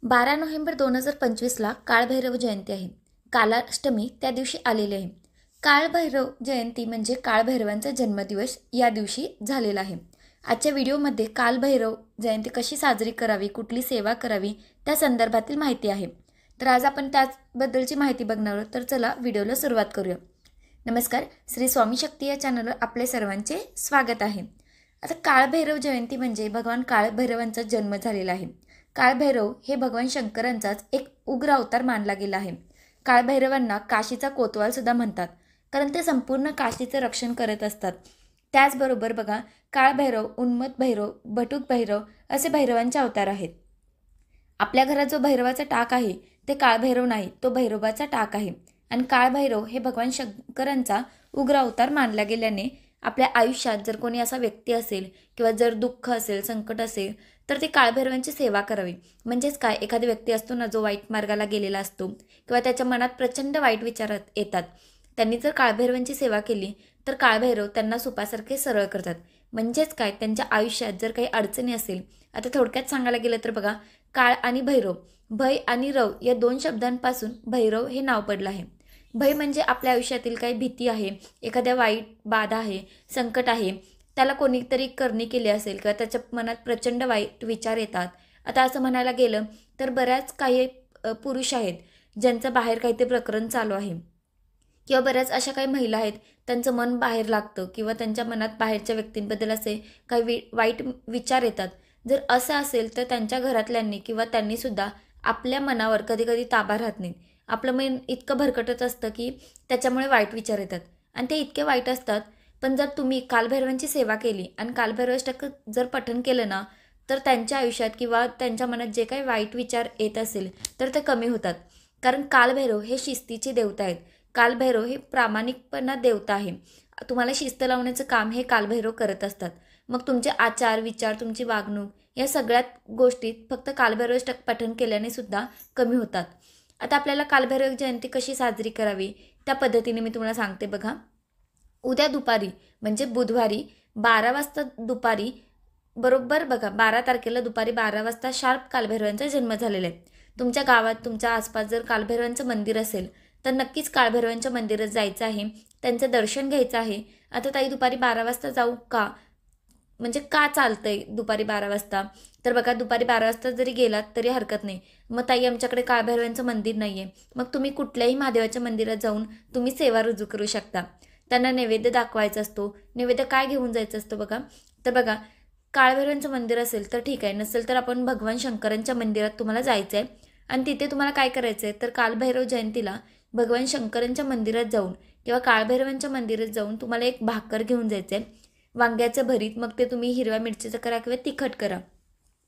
12 November 2025ला Kalbhairav जयंती आहे. कालाष्टमी त्या दिवशी आलेली आहे. काळभैरव जयंती म्हणजे काळभैरवांचा जन्मदिवस या दिवशी झालेला आहे. आजच्या व्हिडिओमध्ये कालभैरव जयंती कशी साजरी करावी, कुठली सेवा करावी त्या संदर्भातील माहिती आहे. तर आज आपण त्याबद्दलची माहिती बघणार आहोत. तर चला व्हिडिओला सुरुवात करूया. नमस्कार, श्री स्वामी शक्ती या चॅनलवर आपले सर्वांचे स्वागत आहे. आता काळभैरव जयंती म्हणजे भगवान काळभैरवांचा जन्म झालेला आहे. काळभैरव हे भगवान शंकरांचाच एक उग्र अवतार मानला गेला आहे. काळभैरवांना काशीचा कोतवाल सुद्धा म्हणतात, कारण ते संपूर्ण काशीचे रक्षण करत असतात. त्याचबरोबर बघा, काळभैरव, उन्मत्त भैरव, भटूक भैरव असे भैरवांचे अवतार आहेत. आपल्या घरात जो भैरवाचा टाक आहे ते काळभैरव नाही, तो भैरवाचा टाक आहे. आणि काळभैरव हे भगवान शंकरांचा उग्र अवतार मानला गेल्याने आपल्या आयुष्यात जर कोणी असा व्यक्ती असेल किंवा जर दुःख असेल, संकट असेल, तर ते काळभैरवांची सेवा करावी. म्हणजेच काय, एखादा व्यक्ती असतो ना जो वाईट मार्गाला गेलेला असतो किंवा त्याच्या मनात प्रचंड वाईट विचार येतात, त्यांनी जर काळभैरवांची सेवा केली तर काळभैरव त्यांना सुपासारखे सरळ करतात. म्हणजेच काय, त्यांच्या आयुष्यात जर काही अडचणी असेल, आता थोडक्यात सांगायला गेलं तर बघा, काळ आणि भैरव, भय आणि रव या दोन शब्दांपासून भैरव हे नाव पडलं आहे. भय म्हणजे आपल्या आयुष्यातील काही भीती आहे, एखाद्या वाईट बाधा आहे, संकट आहे, त्याला कोणीतरी करणी केली असेल किंवा त्याच्या मनात प्रचंड वाईट विचार येतात. आता असं म्हणायला गेलं तर बऱ्याच काही पुरुष आहेत ज्यांचं बाहेर काहीतरी प्रकरण चालू आहे, किंवा बऱ्याच अशा काही महिला आहेत त्यांचं मन बाहेर लागतं किंवा त्यांच्या मनात बाहेरच्या व्यक्तींबद्दल असे काही वाईट विचार येतात. जर असं असेल तर त्यांच्या घरातल्यांनी किंवा त्यांनी सुद्धा आपल्या मनावर कधी कधी ताबा राहत नाही. आपलं मन इतकं भरकटत असतं की त्याच्यामुळे वाईट विचार येतात आणि ते इतके वाईट असतात. पण जर तुम्ही कालभैरवांची सेवा केली आणि कालभैरवाष्टक जर पठण केलं ना, तर त्यांच्या आयुष्यात किंवा त्यांच्या मनात जे काही वाईट विचार येत असेल तर ते कमी होतात. कारण कालभैरव हे शिस्तीचे देवता आहेत. कालभैरव हे प्रामाणिकपणा देवता आहे. तुम्हाला शिस्त लावण्याचं काम हे कालभैरव करत असतात. मग तुमचे आचार विचार, तुमची वागणूक या सगळ्यात गोष्टी फक्त कालभैरवाष्टक पठण केल्याने सुद्धा कमी होतात. आता आपल्याला कालभैरव जयंती कशी साजरी करावी त्या पद्धतीने मी तुम्हाला सांगते बघा. उद्या दुपारी म्हणजे बुधवारी 12 वाजता दुपारी बरोबर बघा, 12 तारखेला दुपारी 12 वाजता शार्प कालभैरवांचा जन्म झालेला आहे. तुमच्या गावात, तुमच्या आसपास जर कालभैरवांचं मंदिर असेल तर नक्कीच कालभैरवांच्या मंदिरात जायचं आहे, त्यांचं दर्शन घ्यायचं आहे. आता ताई दुपारी 12 वाजता जाऊ का, म्हणजे का चालतंय दुपारी 12 वाजता, तर बघा दुपारी 12 वाजता जरी गेलात तरी हरकत नाही. मग ताई आमच्याकडे काळभैरवांचं मंदिर नाही आहे, मग तुम्ही कुठल्याही महादेवाच्या मंदिरात जाऊन तुम्ही सेवा रुजू करू शकता. त्यांना नैवेद्य दाखवायचा असतो. नैवेद्य काय घेऊन जायचं असतं बघा, तर बघा काळभैरवांचं मंदिर असेल तर ठीक आहे, नसेल तर आपण भगवान शंकरांच्या मंदिरात तुम्हाला जायचं आहे. आणि तिथे तुम्हाला काय करायचं आहे तर कालभैरव जयंतीला भगवान शंकरांच्या मंदिरात जाऊन किंवा काळभैरवांच्या मंदिरात जाऊन तुम्हाला एक भाकर घेऊन जायचं आहे, वांग्याचं भरीत. मग ते तुम्ही हिरव्या मिरचीचं करा किंवा तिखट करा,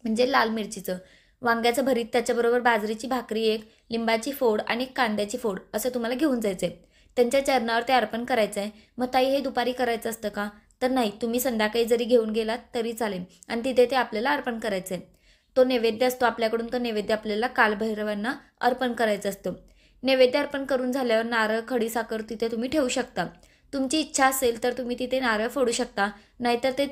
म्हणजे लाल मिरचीचं. वांग्याचं भरीत, त्याच्याबरोबर बाजरीची भाकरी एक, लिंबाची फोड आणि एक कांद्याची फोड असं तुम्हाला घेऊन जायचं आहे. त्यांच्या चरणावर ते अर्पण करायचं आहे. मग ताई हे दुपारी करायचं असतं का, तर नाही, तुम्ही संध्याकाळी जरी घेऊन गेलात तरी चालेल आणि तिथे ते आपल्याला अर्पण करायचं आहे. तो नैवेद्य असतो आपल्याकडून, तो नैवेद्य आपल्याला कालभैरवांना अर्पण करायचा असतो. नैवेद्य अर्पण करून झाल्यावर नारळ, खडीसाखर तिथे तुम्ही ठेवू शकता. तुमची इच्छा असेल तर तुम्ही तिथे नारळ फोडू शकता, नाहीतर ते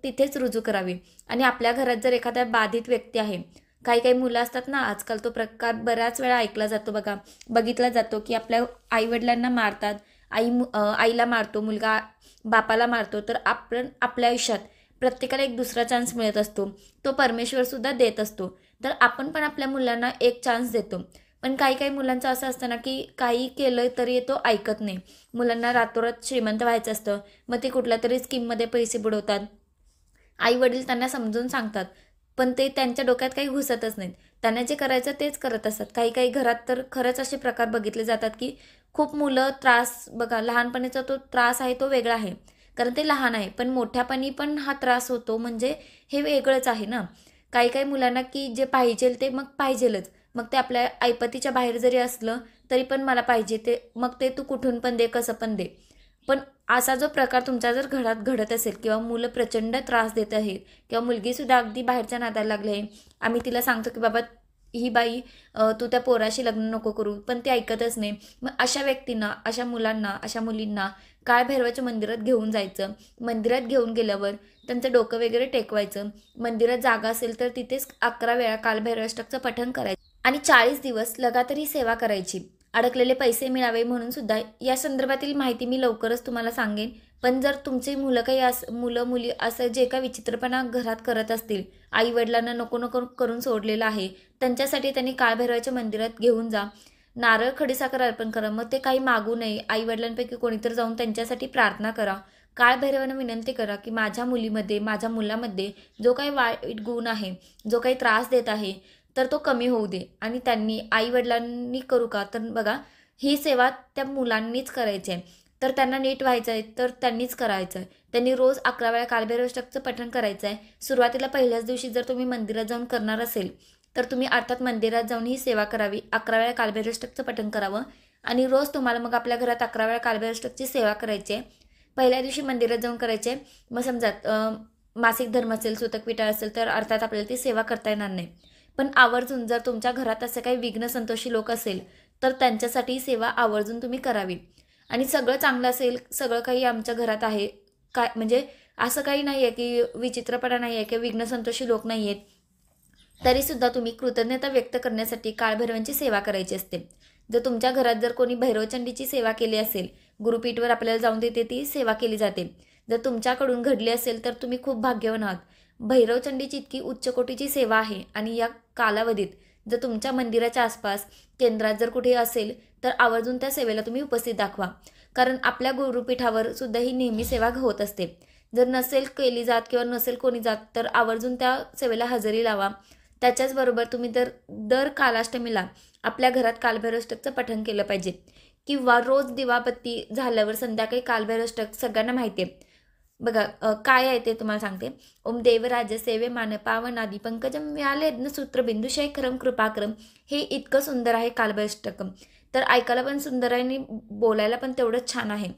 तिथेच रुजू करावे. आणि आपल्या घरात जर एखादा बाधित व्यक्ती आहे, काही काही मुलं असतात ना, आजकाल तो प्रकार बऱ्याच वेळा ऐकला जातो बघा, बघितला जातो की आपल्या आईवडिलांना मारतात, आईला मारतो मुलगा, बापाला मारतो. तर आपण आपल्या आयुष्यात प्रत्येकाला एक दुसरा चान्स मिळत असतो, तो परमेश्वरसुद्धा देत असतो. तर आपण पण आपल्या मुलांना एक चान्स देतो. पण काही काही मुलांचं असं असतं ना की काही केलं तरी तो ऐकत नाही. मुलांना रातोरात श्रीमंत व्हायचं असतं, मग ते कुठल्या तरी स्कीममध्ये पैसे बुडवतात. आई वडील त्यांना समजून सांगतात, पण ते त्यांच्या डोक्यात काही घुसतच नाहीत. त्यांना जे करायचं तेच करत असतात. काही काही घरात तर खरंच असे प्रकार बघितले जातात की खूप मुलं त्रास, बघा लहानपणीचा तो त्रास आहे तो वेगळा आहे, कारण ते लहान आहे. पण मोठ्यापणी पण हा त्रास होतो, म्हणजे हे वेगळंच आहे ना. काही काही मुलांना की जे पाहिजे ते मग पाहिजेलच, मग ते आपल्या ऐपतीच्या बाहेर जरी असलं तरी पण मला पाहिजे ते, मग ते तू कुठून पण दे, कसं पण दे. पण असा जो प्रकार तुमच्या जर घरात घडत असेल किंवा मुलं प्रचंड त्रास देत आहेत किंवा मुलगीसुद्धा अगदी बाहेरच्या नादाला लागली आहे, आम्ही तिला सांगतो की बाबा ही बाई तू त्या पोराशी लग्न नको करू, पण ते ऐकतच नाही. मग अशा व्यक्तींना, अशा मुलांना, अशा मुलींना काळभैरवाच्या मंदिरात घेऊन जायचं. मंदिरात घेऊन गेल्यावर त्यांचं डोकं वगैरे टेकवायचं. मंदिरात जागा असेल तर तिथेच 11 वेळा कालभैरवाष्टकचं पठण करायचं. आणि 40 दिवस लगातार ही सेवा करायची. अडकलेले पैसे मिळावे म्हणून सुद्धा या संदर्भातील माहिती मी लवकरच तुम्हाला सांगेन. पण जर तुमची मुलं काही मुलं मुली असं जे काही विचित्रपणा घरात करत असतील, आई-वडिलांना नको नको करून सोडलेलं आहे, त्यांच्यासाठी त्यांनी काळभैरवाच्या मंदिरात घेऊन जा. नारळ, खडीसाखर अर्पण करा. मग ते काही मागू नये. आई-वडिलांपैकी कोणीतरी जाऊन त्यांच्यासाठी प्रार्थना करा. काळभैरवांना विनंती करा की माझ्या मुलीमध्ये, माझ्या मुलामध्ये जो काही वाईट गुण आहे, जो काही त्रास देत आहे, तर तो कमी होऊ दे. आणि त्यांनी आई-वडिलांनी करू का? तर बघा, ही सेवा त्या मुलांनीच करायची आहे. तर त्यांना नीट व्हायचं आहे, तर त्यांनीच करायचं आहे. त्यांनी रोज 11 वेळा कालभैरवाष्टकचं पठण करायचं आहे. सुरुवातीला पहिल्याच दिवशी जर तुम्ही मंदिरात जाऊन करणार असेल, तर तुम्ही अर्थात मंदिरात जाऊन ही सेवा करावी. 11 वेळा कालभैरवाष्टकचं पठण करावं आणि रोज तुम्हाला मग आपल्या घरात 11 वेळा कालभैरवाष्टकची सेवा करायची आहे. पहिल्या दिवशी मंदिरात जाऊन करायचे. मग समजा मासिक धर्म असेल, सुतक विटाळ असेल, तर अर्थात आपल्याला ती सेवा करता येणार नाही. पण आवर्जून जर तुमच्या घरात असे काही विघ्न संतोषी लोक असेल, तर त्यांच्यासाठी सेवा आवर्जून तुम्ही करावी. आणि सगळं चांगलं असेल, सगळं काही आमच्या घरात आहे, काय म्हणजे असं काही नाही आहे की विचित्रपणा नाही आहे किंवा विघ्न संतोषी लोक नाही आहेत, तरीसुद्धा तुम्ही कृतज्ञता व्यक्त करण्यासाठी काळभैरवांची सेवा करायची असते. जर तुमच्या घरात जर कोणी भैरवचंडीची सेवा केली असेल, गुरुपीठवर आपल्याला जाऊन देते ती सेवा केली जाते. जर तुमच्याकडून घडली असेल तर तुम्ही खूप भाग्यवान आहात. भैरवचंडीची इतकी उच्च कोटीची सेवा आहे आणि या कालावधीत जर तुमच्या मंदिराच्या आसपास केंद्रात जर कुठे असेल, तर आवर्जून त्या सेवेला तुम्ही उपस्थित दाखवा. कारण आपल्या गुरुपीठावर सुद्धा ही नेहमी सेवा होत असते. जर नसेल केली जात किंवा नसेल कोणी जात, तर आवर्जून त्या सेवेला हजेरी लावा. त्याच्याचबरोबर तुम्ही दर कालाष्टमीला आपल्या घरात कालभैरवाष्टकचं पठण केलं पाहिजे किंवा रोज दिवाबत्ती झाल्यावर संध्याकाळी कालभैरवाष्टक सगळ्यांना माहिती आहे. बघा काय आहे ते तुम्हाला सांगते. ओम देवराज सेवे मान पावनादी पंकजम व्यालेज्ञ सूत्रबिंदू शेखरम कृपाक्रम. हे इतकं सुंदर आहे कालभैरवाष्टकम. तर ऐकायला पण सुंदर आहे आणि बोलायला पण तेवढंच छान आहे.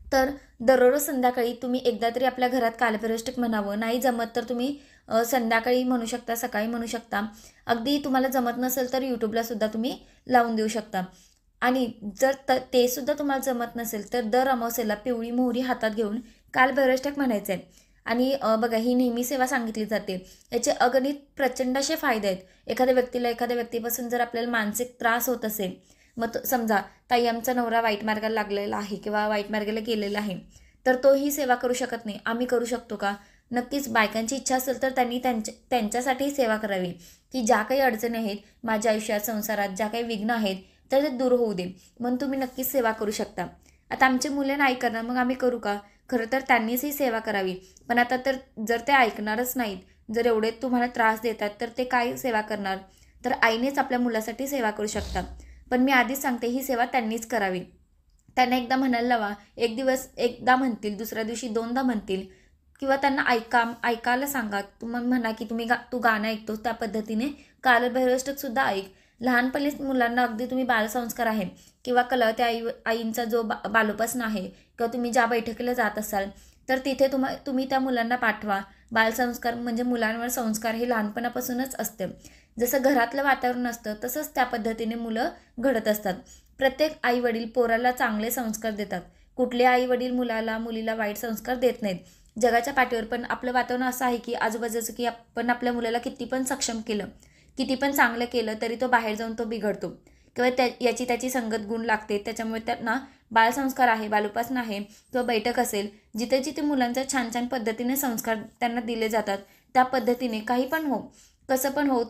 तर दररोज संध्याकाळी तुम्ही एकदा तरी आपल्या घरात कालभैरवाष्टक म्हणावं. नाही जमत तर तुम्ही संध्याकाळी म्हणू शकता, सकाळी म्हणू शकता. अगदी तुम्हाला जमत नसेल तर यूट्यूबला सुद्धा तुम्ही लावून देऊ शकता. आणि जर ते सुद्धा तुम्हाला जमत नसेल तर दर अमावस्येला पिवळी मोहरी हातात घेऊन कालभैरवाष्टक म्हणायचं आहे. आणि बघा, ही नेहमी सेवा सांगितली जाते. याचे अगणित प्रचंड असे फायदे आहेत. एखाद्या व्यक्तीपासून जर आपल्याला मानसिक त्रास होत असेल, मग समजा ताई आमचा नवरा वाईट मार्गाला लागलेला आहे किंवा वाईट मार्गाला गेलेला आहे, तर तो ही सेवा करू शकत नाही, आम्ही करू शकतो का? नक्कीच. बायकांची इच्छा असेल तर त्यांनी त्यांच्यासाठी सेवा करावी की ज्या काही अडचणी आहेत माझ्या आयुष्यात, संसारात ज्या काही विघ्न आहेत, तर ते दूर होऊ दे. म्हणून तुम्ही नक्कीच सेवा करू शकता. आता आमचे मुले नाही करणार, मग आम्ही करू का? खरं तर त्यांनीच ही सेवा करावी. पण आता तर जर ते ऐकणारच नाहीत, जर एवढे तुम्हाला त्रास देतात, तर ते काय सेवा करणार? तर आईनेच आपल्या मुलासाठी सेवा करू शकता. पण मी आधीच सांगते, ही सेवा त्यांनीच करावी. त्यांना एकदा म्हणायला लावा. एक दिवस एकदा म्हणतील, दुसऱ्या दिवशी 2दा म्हणतील किंवा त्यांना ऐकायला सांगा. तुम्हाला म्हणा की तू गाणं ऐकतोस त्या पद्धतीने कालभैरवाष्टकसुद्धा ऐक. लहानपणीच मुलांना अगदी तुम्ही बालसंस्कार आहे किंवा कळवत्या आईंचा जो बालोपासन आहे किंवा तुम्ही ज्या बैठकीला जात असाल, तर तिथे तुम्ही त्या मुलांना पाठवा. बालसंस्कार म्हणजे मुलांवर संस्कार हे लहानपणापासूनच असते. जसं घरातलं वातावरण असतं तसंच त्या पद्धतीने मुलं घडत असतात. प्रत्येक आईवडील पोराला चांगले संस्कार देतात. कुठले आईवडील मुलीला वाईट संस्कार देत नाहीत. जगाच्या पाठीवर पण आपलं वातावरण असं आहे की आजूबाजूचं की आपण आपल्या मुलाला किती पण सक्षम केलं, किती पण चांगलं केलं, तरी तो बाहेर जाऊन तो बिघडतो किंवा याची त्याची संगत गुण लागते. त्याच्यामुळे त्यांना बालसंस्कार आहे, बालोपासना आहे किंवा बैठक असेल, जिथे जिथे मुलांच्या छान छान पद्धतीने संस्कार त्यांना दिले जातात, त्या पद्धतीने काही पण हो, कसं पण हो,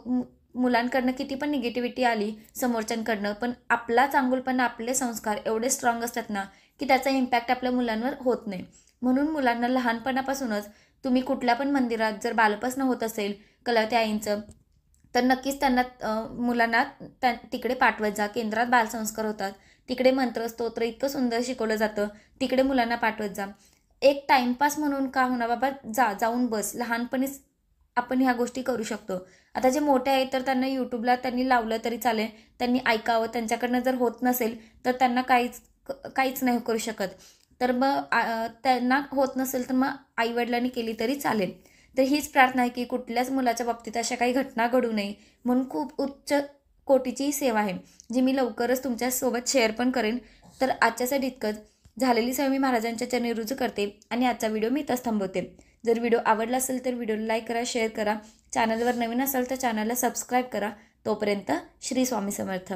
मुलांकडनं किती पण निगेटिव्हिटी आली समोरच्यांकडनं, पण आपला चांगुलपणा, आपले संस्कार एवढे स्ट्रॉंग असतात ना की त्याचा इम्पॅक्ट आपल्या मुलांवर होत नाही. म्हणून मुलांना लहानपणापासूनच तुम्ही कुठल्या पण मंदिरात जर बालोपासना होत असेल कळवत्या आईंचं, तर नक्कीच त्यांना मुलांना तिकडे पाठवत जा. केंद्रात बालसंस्कार होतात, तिकडे मंत्र स्तोत्र इतकं सुंदर शिकवलं जातं, तिकडे मुलांना पाठवत जा. एक टाईमपास म्हणून का होणार बाबा, जाऊन बस. लहानपणीच आपण ह्या गोष्टी करू शकतो. आता जे मोठे आहेत तर त्यांना यूट्यूबला त्यांनी लावलं तरी चालेल, त्यांनी ऐकावं. त्यांच्याकडनं जर होत नसेल तर त्यांना काहीच नाही करू शकत. तर मग त्यांना होत नसेल तर मग आईवडिलांनी केली तरी चालेल. तर हीच प्रार्थना आहे की कुठल्याच मुलाच्या बाबतीत अशा काही घटना घडू नये म्हणून खूप उच्च कोटीची सेवा आहे, जी मी लवकरच तुमच्यासोबत शेअर पण करेन. तर आजच्यासाठी इतकंच. झालेली सेवा मी महाराजांच्या चरणी रुजू करते आणि आजचा व्हिडिओ मी इथंच थांबवते. जर व्हिडिओ आवडला असेल तर व्हिडिओला लाईक करा, शेअर करा. चॅनलवर नवीन असाल तर चॅनलला सबस्क्राईब करा. तोपर्यंत श्री स्वामी समर्थ.